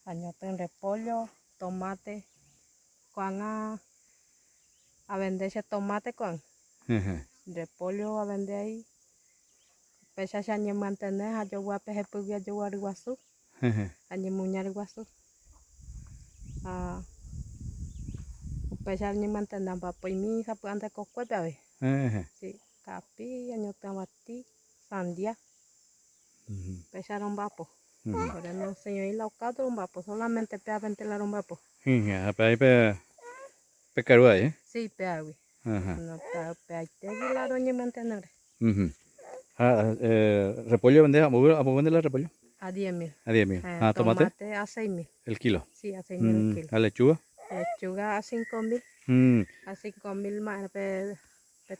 Añote en repollo, tomate, cuan a vender ese tomate con repollo a vender ahí. Pesa se añe mantener, a yo voy a peje pugia yo voy a guasu, añe muñar guasu. Pesa añe mantener pa pues mi hija pues anda cocuete a ver. Sí, capi, añote amati, sandía. Pesa un vapo. Ahora no enseño ahí la ocata un vapo, solamente pea ventilar un vapo. Ahí pecarua, ¿eh? Sí, pea, güey. Ajá. No, pea, te la doña mantener. Repollo vende, ¿a vender el repollo? A 10.000. A 10.000. Tomate, Tomate a 6.000. el kilo. Sí, a 6.000 el kilo. La lechuga. Lechuga a 5.000. A 5.000 más,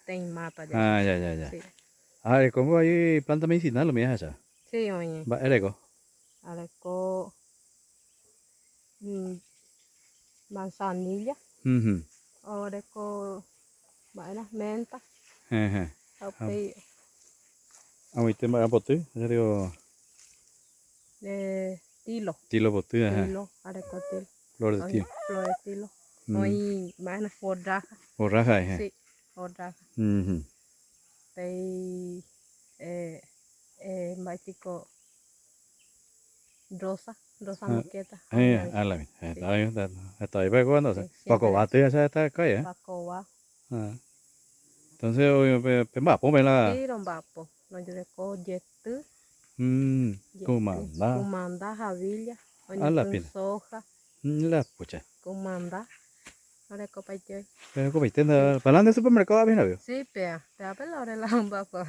ten mata ya. Ya. Sí, ¿Cómo hay planta medicinal? Lo mías allá. sí, oye. Va, ereco. Areco manzanilla. Areco, bueno, menta. Aupe, Ahorita me apoté, ya digo, tilo. tilo poté, Tilo, areco tilo. flor de Oye, tilo. flores tilo. Oye, bueno, borraja. Borraja, Sí, borraja. Pei, maitico rosa moqueta. La misma. Está ahí pegó, no sé. Sí, Paco siempre bate ya está acá, ¿eh? pacoa. Entonces, oye, va, ponme la. Sí, rombapo. No yo reco yetu, Comanda. kumanda, javilla. A Oye, la pun pena. soja, La pucha. kumanda. Ahora copa yo. Pero como viste, Sí, para el supermercado, bien, obvio. sí, pea. Pea, pero ahora la rombapo.